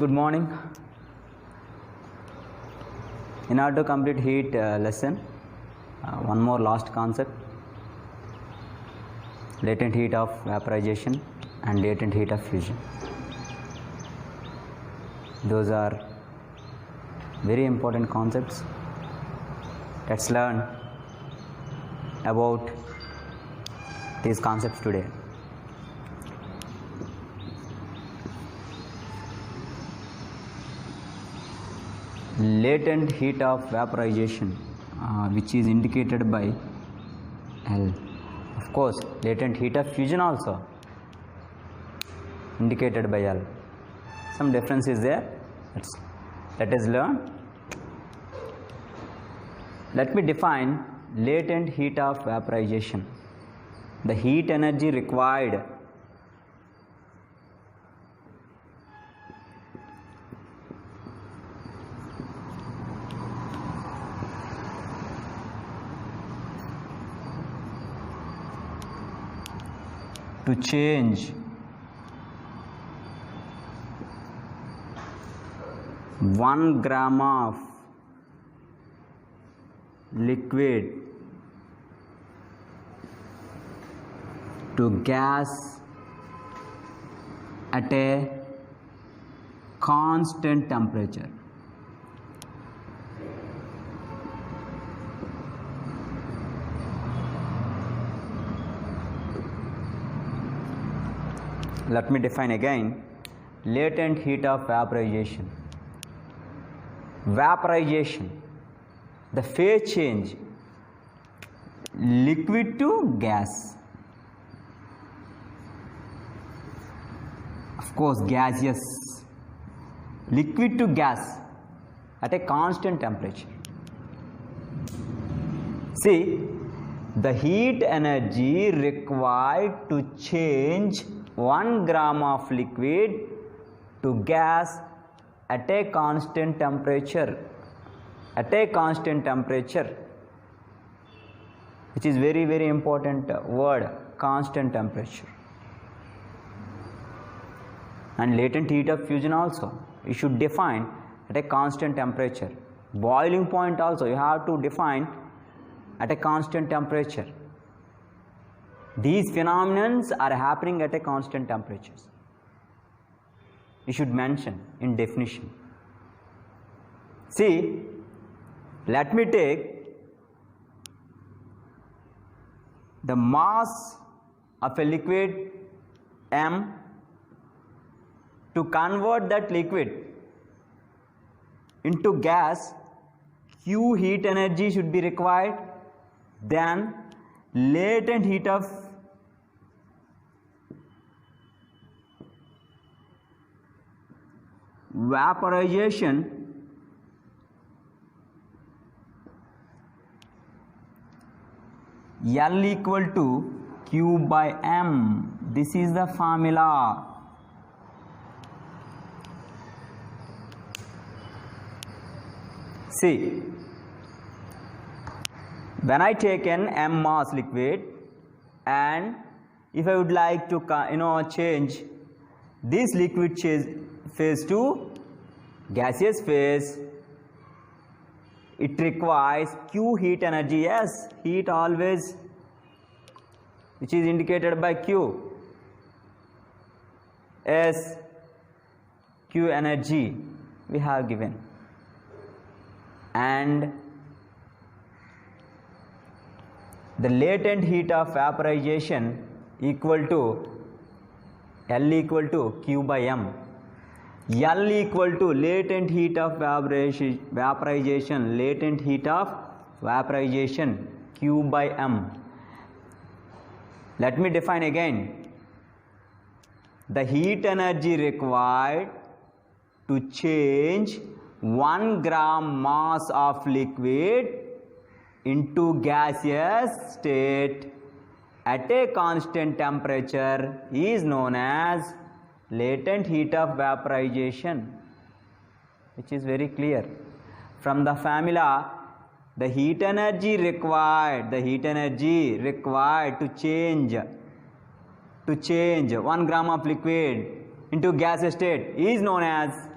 good morning. In order to complete heat lesson, one more last concept: latent heat of vaporization and latent heat of fusion. Those are very important concepts. Let's learn about these concepts today. Latent heat of vaporization, which is indicated by L. Of course, latent heat of fusion also indicated by L. Some difference is there. Let us learn. Let me define latent heat of vaporization. The heat energy required to change 1 gram of liquid to gas at a constant temperature. Let me define again latent heat of vaporization. Vaporization, the phase change, liquid to gas. Of course, gaseous, liquid to gas at a constant temperature. See, the heat energy required to change 1 gram of liquid to gas at a constant temperature. At a constant temperature, which is very, very important word, constant temperature. And latent heat of fusion also, you should define at a constant temperature. Boiling point also, you have to define at a constant temperature. These phenomena are happening at a constant temperatures. You should mention in definition. See, let me take the mass of a liquid M. To convert that liquid into gas, Q heat energy should be required. Then latent heat of vaporization L equal to Q by M. This is the formula. See, when I take an M mass liquid, and if I would like to change this liquid phase to gaseous phase, it requires Q heat energy. Yes, heat always, which is indicated by Q. S Q energy we have given, and the latent heat of vaporization equal to L equal to Q by M. L equal to latent heat of vaporization, latent heat of vaporization Q by M. Let me define again. The heat energy required to change 1 gram mass of liquid into gaseous state at a constant temperature is known as latent heat of vaporization, which is very clear. From the formula, the heat energy required to change 1 gram of liquid into gaseous state is known as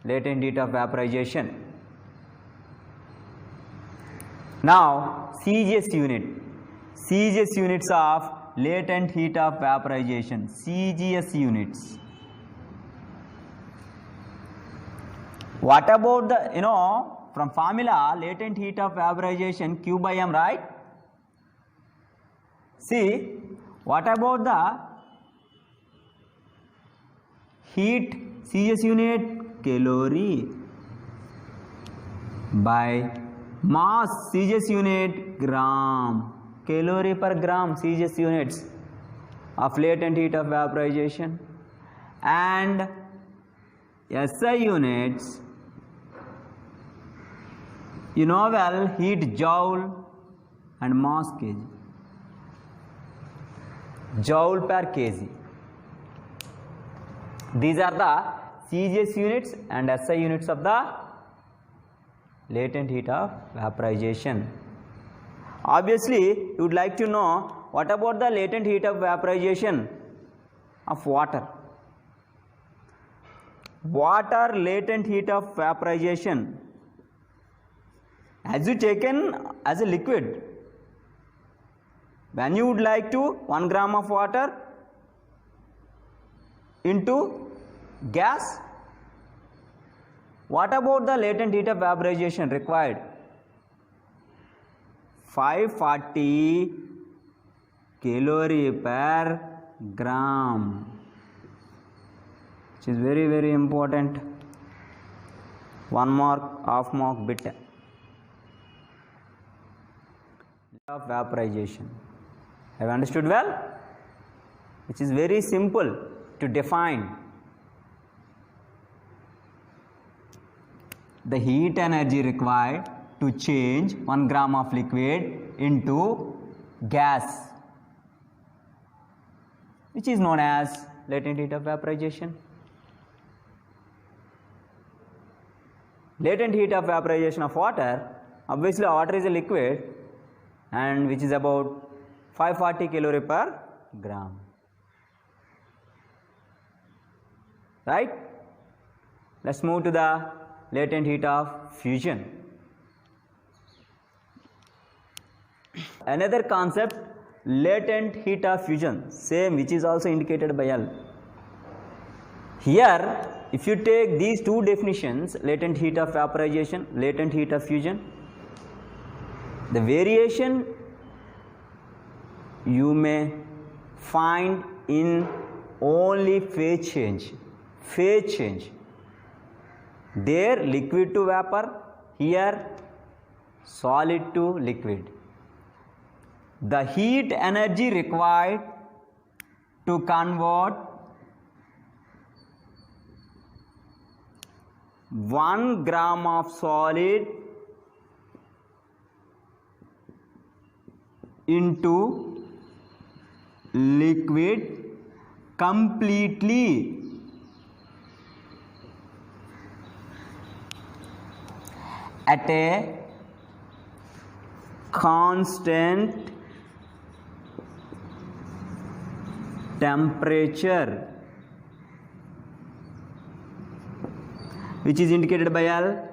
latent heat of vaporization. Now CGS unit, CGS units of latent heat of vaporization, CGS units. What about the, from formula, latent heat of vaporization Q by M, right? See, what about the heat CGS unit? Calorie by mass CGS unit, gram. Calorie per gram CGS units of latent heat of vaporization. And SI units, you know well, heat joule and mass kg. Joule per kg. These are the CGS units and SI units of the latent heat of vaporization. Obviously, you would like to know what about the latent heat of vaporization of water. Water latent heat of vaporization, as you taken as a liquid, when you would like to 1 gram of water into gas, what about the latent heat of vaporization required? 540 calorie per gram, which is very, very important. 1 mark, half mark bit of vaporization. Have you understood well? Which is very simple to define. The heat energy required to change 1 gram of liquid into gas, which is known as latent heat of vaporization. Latent heat of vaporization of water, obviously water is a liquid and which is about 540 calorie per gram, right? Let's move to the latent heat of fusion. Another concept, latent heat of fusion, same, which is also indicated by L. Here, if you take these two definitions, latent heat of vaporization, latent heat of fusion, the variation you may find in only phase change. Phase change. There liquid to vapor, here solid to liquid. The heat energy required to convert 1 gram of solid into liquid completely at a constant temperature, which is indicated by L,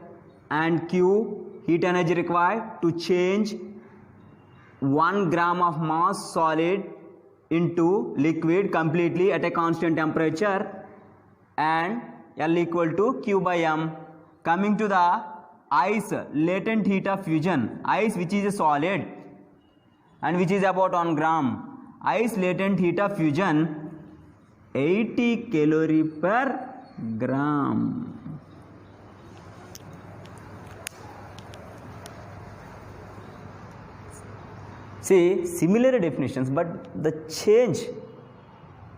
and Q, heat energy required to change 1 gram of mass solid into liquid completely at a constant temperature, and L equal to Q by M. Coming to the ice, latent heat of fusion, ice which is a solid and which is about 1 gram, ice latent heat of fusion 80 calorie per gram. See, similar definitions, but the change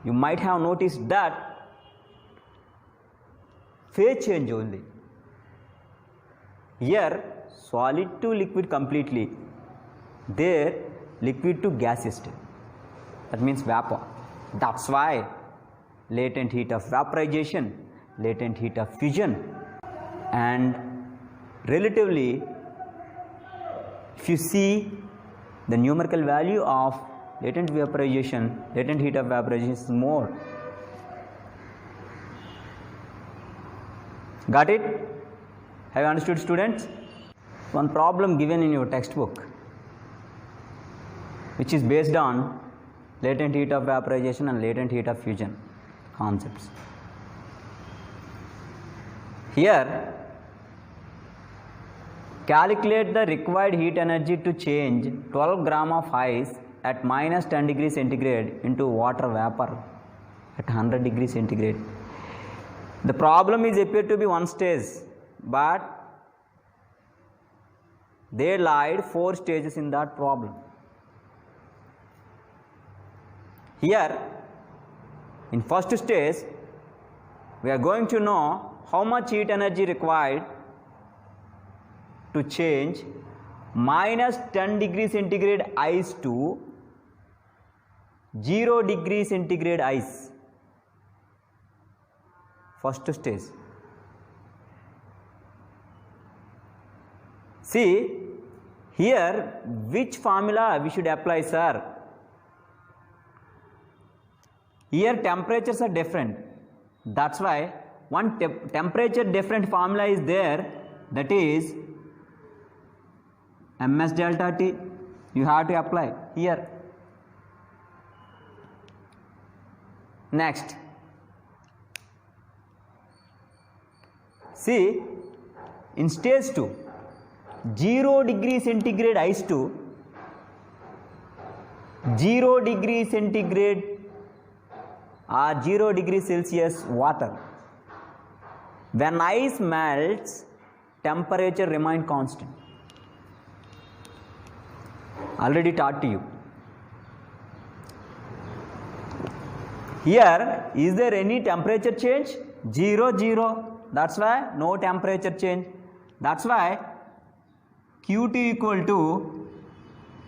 you might have noticed that phase change only. Here solid to liquid completely, there liquid to gaseous state, that means vapor. That's why latent heat of vaporization, latent heat of fusion, and relatively if you see the numerical value of latent vaporization, latent heat of vaporization is more. Got it? Have you understood, students? One problem given in your textbook, which is based on latent heat of vaporization and latent heat of fusion concepts. Here, calculate the required heat energy to change 12 gram of ice at minus 10 degrees centigrade into water vapor at 100 degrees centigrade. The problem is appeared to be one stage, but they lied 4 stages in that problem. Here, in first stage, we are going to know how much heat energy required to change minus 10 degrees centigrade ice to 0 degree centigrade ice. First stage. See, here which formula we should apply, sir? Here temperatures are different. That's why one temperature different formula is there, that is ms delta T. You have to apply here. Next, see, in stage 2, 0 degree centigrade ice to 0 degree centigrade or 0 degree Celsius water. When ice melts, temperature remains constant. Already taught to you. Here, is there any temperature change? 0, 0. That's why no temperature change. That's why Qt equal to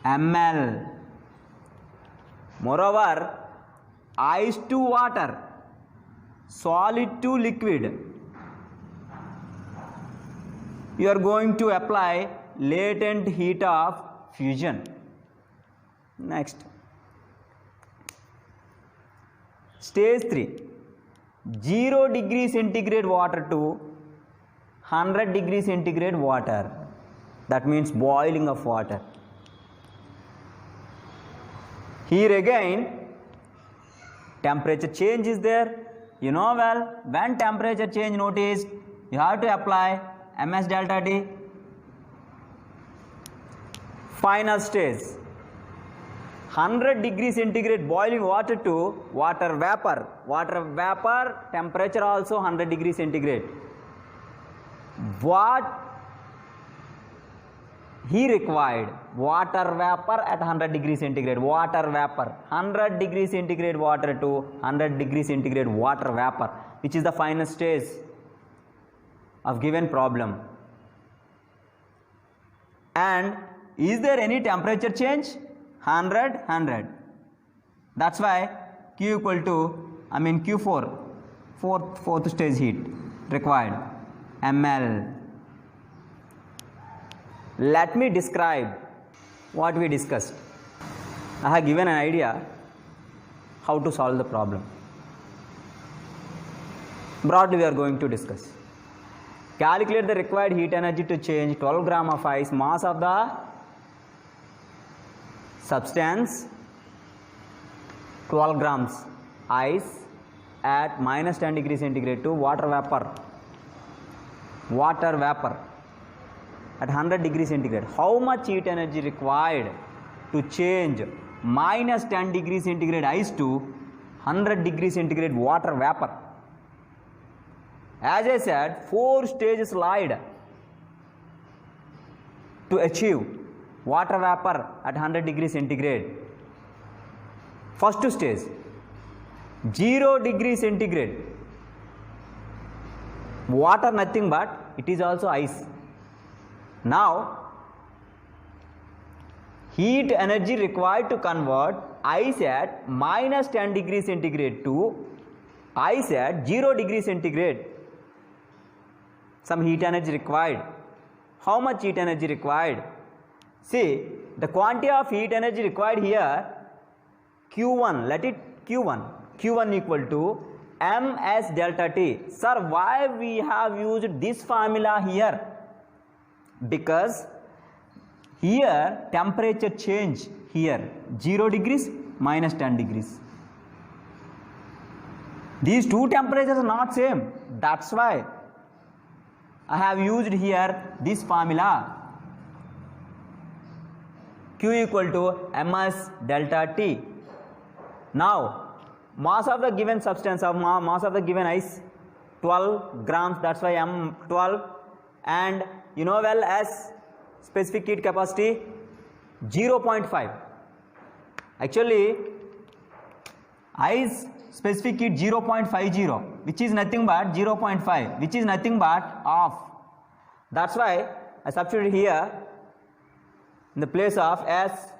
ml. Moreover, ice to water, solid to liquid, you are going to apply latent heat of fusion. Next, stage 3, 0 degree centigrade water to 100 degree centigrade water. That means boiling of water. Here again, temperature change is there. You know well, when temperature change noticed, you have to apply ms delta T. Final stage, 100 degree centigrade boiling water to water vapor. Water vapor temperature also 100 degree centigrade. What he required? Water vapor at 100 degree centigrade. Water vapor, 100 degree centigrade water to 100 degree centigrade water vapor, which is the final stage of given problem. And is there any temperature change? 100, 100. That's why Q equal to, Q4, fourth stage heat required, ml. Let me describe what we discussed. I have given an idea how to solve the problem. Broadly we are going to discuss. Calculate the required heat energy to change 12 gram of ice, mass of the substance 12 grams ice at minus 10 degree centigrade to water vapor at 100 degree centigrade. How much heat energy required to change minus 10 degree centigrade ice to 100 degree centigrade water vapor? As I said, 4 stages lied to achieve water vapor at 100 degree centigrade. First stage, 0 degree centigrade. Water nothing but it is also ice. Now, heat energy required to convert ice at minus 10 degree centigrade to ice at 0 degree centigrade. Some heat energy required. How much heat energy required? See, the quantity of heat energy required here, Q1, let it Q1 equal to ms delta T. Sir, why we have used this formula here? Because here temperature change here 0 degrees minus 10 degrees. These two temperatures are not same. That's why I have used here this formula. Q equal to ms delta T. Now mass of the given substance of mass of the given ice 12 grams, that's why M 12, and you know well as specific heat capacity 0.5. Actually ice specific heat 0.50, which is nothing but 0.5, which is nothing but half. That's why I substitute here in the place of S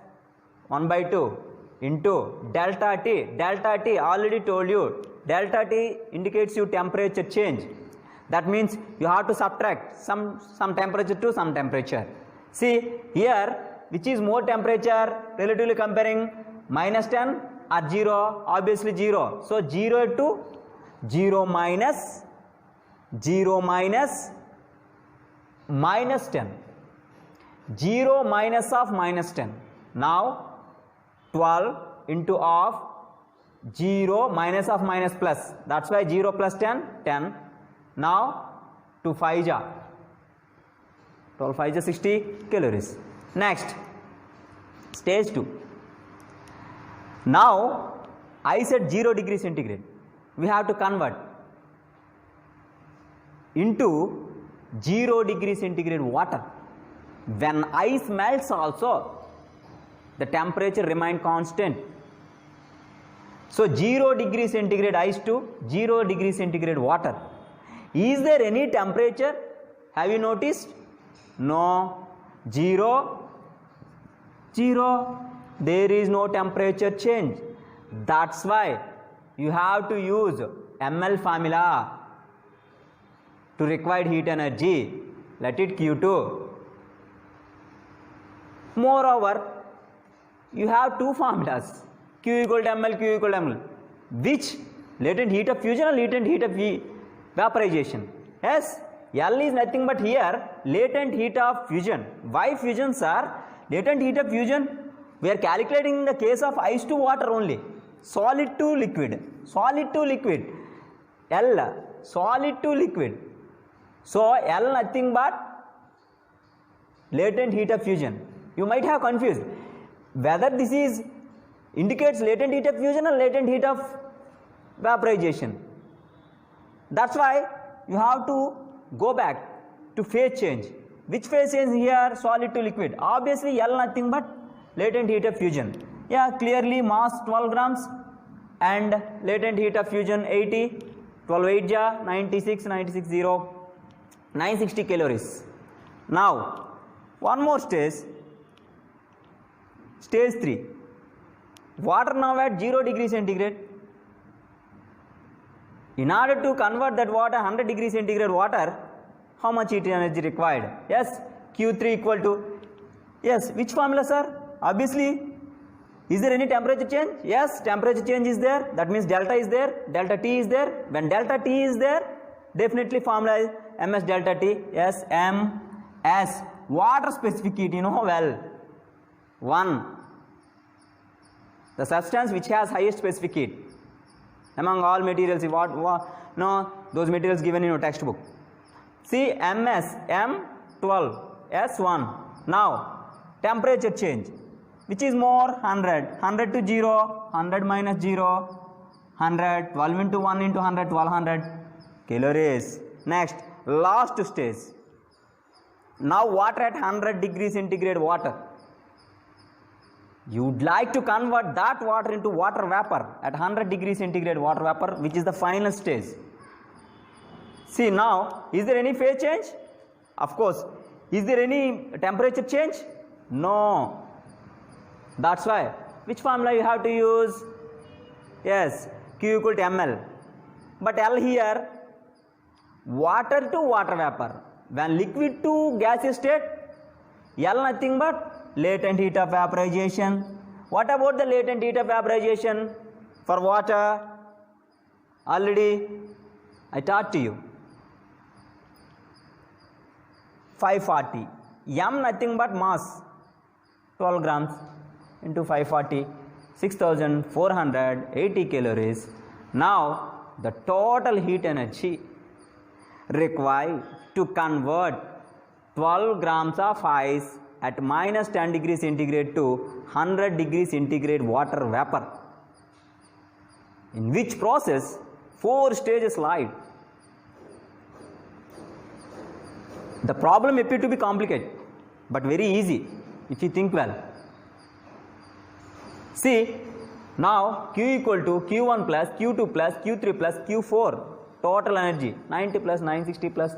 1 by 2 into delta T. Delta T, already told you, delta T indicates you temperature change. That means you have to subtract some temperature to some temperature. See here, which is more temperature relatively comparing minus 10 or 0? Obviously 0. So 0 to 0 minus minus 10. 0 minus of minus 10. Now 12 into of 0 minus of minus plus. That's why 0 plus 10, 10. Now 2 5 ja. 12 5 ja 60 calories. Next, stage 2. Now ice at 0 degree centigrade. We have to convert into 0 degree centigrade water. When ice melts also, the temperature remain constant. So 0 degree centigrade ice to 0 degree centigrade water. Is there any temperature? Have you noticed? No. 0, 0. There is no temperature change. That's why you have to use ml formula to required heat energy. Let it Q2. Moreover, you have two formulas, Q equal to ml, Q equal to ml. Which? Latent heat of fusion or latent heat of vaporization? Yes, L is nothing but here latent heat of fusion. Why fusion, sir? Latent heat of fusion we are calculating in the case of ice to water only. Solid to liquid. Solid to liquid. L, solid to liquid. So L nothing but latent heat of fusion. You might have confused whether this is indicates latent heat of fusion or latent heat of vaporization. That's why you have to go back to phase change. Which phase change here? Solid to liquid. Obviously L nothing but latent heat of fusion. Yeah, clearly mass 12 grams and latent heat of fusion 80. 12 8 ja 96, 96 0, 960 calories. Now one more stage. Stage 3. Water now at 0 degree centigrade. In order to convert that water 100 degree centigrade water, how much heat energy required? Yes, Q3 equal to, yes, which formula, sir? Obviously, is there any temperature change? Yes, temperature change is there. That means delta is there, delta T is there. When delta T is there, definitely formula is ms delta T. Yes, ms. Water specific heat, you know well. 1. The substance which has highest specific heat among all materials. No, those materials given in your textbook. See ms, M12, S1. Now temperature change. Which is more? 100. 100 to 0, 100 minus 0, 100, 12 into 1 into 100, 1200 calories. Next, last stage. Now water at 100 degree centigrade water. You would like to convert that water into water vapor at 100 degree centigrade water vapor, which is the final stage. See now, is there any phase change? Of course. Is there any temperature change? No. That's why. Which formula you have to use? Yes, Q equal to ml. But L here, water to water vapor. When liquid to gaseous state, L nothing but latent heat of vaporization. What about the latent heat of vaporization for water? Already I taught to you. 540. M nothing but mass. 12 grams into 540. 6480 calories. Now the total heat energy required to convert 12 grams of ice at minus 10 degrees centigrade to 100 degrees centigrade water vapor, in which process 4 stages lied. The problem appeared to be complicated, but very easy if you think well. See, now Q equal to Q1 plus Q2 plus Q3 plus Q4, total energy 90 plus 960 plus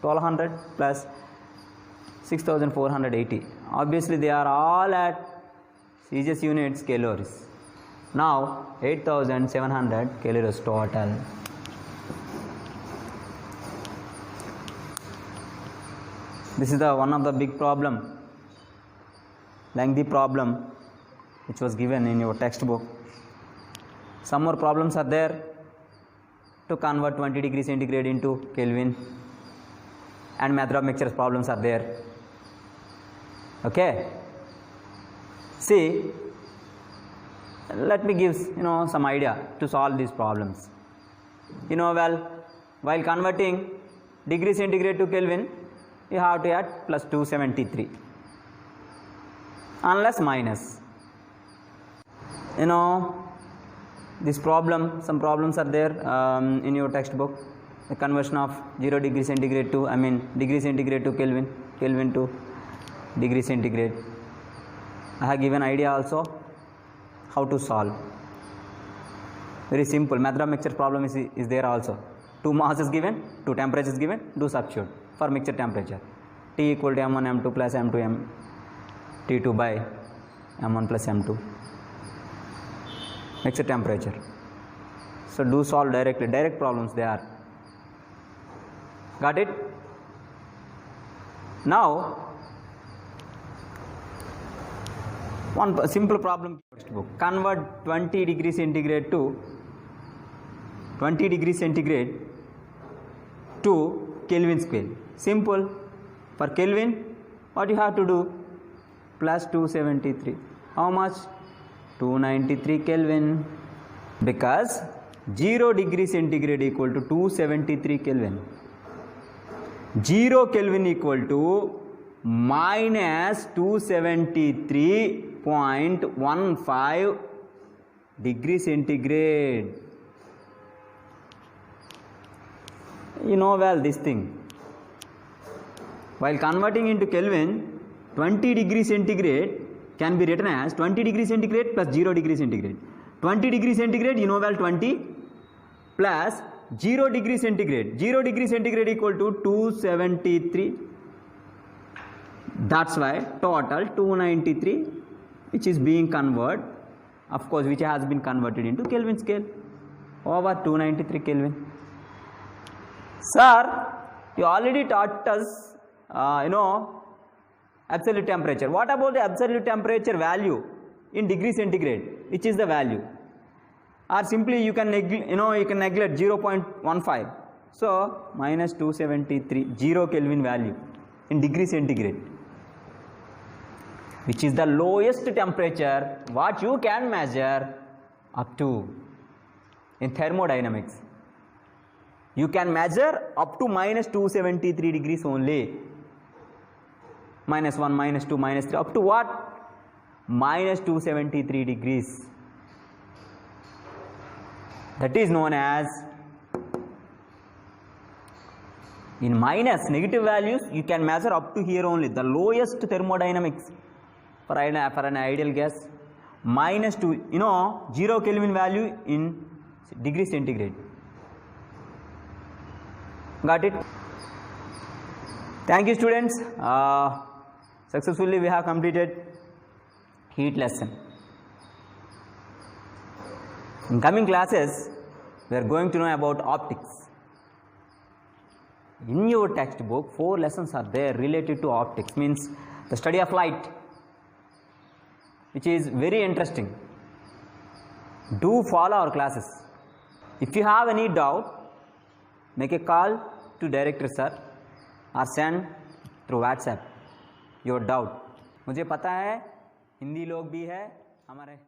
1200 plus 6480. Obviously they are all at Celsius units calories. Now 8700 calories total. This is the one of the big problem, lengthy problem which was given in your textbook. Some more problems are there to convert 20 degrees centigrade into Kelvin, and method of mixtures problems are there. Okay, see, let me give some idea to solve these problems. Well, while converting degree centigrade to Kelvin, you have to add plus 273 unless minus. This problem, some problems are there in your textbook. The conversion of 0 degree centigrade to, degree centigrade to Kelvin, Kelvin to degree centigrade. I have given idea also how to solve. Very simple. Method of mixture problem is there also. 2 mass is given, 2 temperatures given, do substitute for mixture temperature. T equal to M1 M2 plus M2 M T2 by M1 plus M2. Mixture temperature. So do solve directly. Direct problems they are. Got it? Now one simple problem textbook. Convert 20 degrees centigrade to 20 degrees centigrade to Kelvin scale. Simple. For Kelvin, what you have to do? Plus 273. How much? 293 Kelvin. Because 0 degree centigrade equal to 273 Kelvin. 0 Kelvin equal to minus 273.15 degree centigrade. Well this thing. While converting into Kelvin, 20 degree centigrade can be written as 20 degree centigrade plus 0 degree centigrade. 20 degree centigrade, well 20 plus 0 degree centigrade. 0 degree centigrade equal to 273. That's why total 293, which is being converted, of course, which has been converted into Kelvin scale, over 293 Kelvin. Sir, you already taught us, absolute temperature. What about the absolute temperature value in degree centigrade? Which is the value? Or simply you can neglect 0.15. So minus 273, 0 Kelvin value in degree centigrade, which is the lowest temperature what you can measure up to in thermodynamics. You can measure up to minus 273 degrees only. Minus 1, minus 2, minus 3, up to what? Minus 273 degrees. That is known as, in minus negative values, you can measure up to here only, the lowest thermodynamics for an ideal gas. Minus 2, 0 Kelvin value in degree centigrade. Got it? Thank you, students. Successfully we have completed heat lesson. In coming classes, we are going to know about optics. In your textbook, 4 lessons are there related to optics, means the study of light, which is very interesting. Do follow our classes. If you have any doubt, make a call to director sir or send through WhatsApp your doubt. मुझे पता है हिंदी लोग भी है हमारे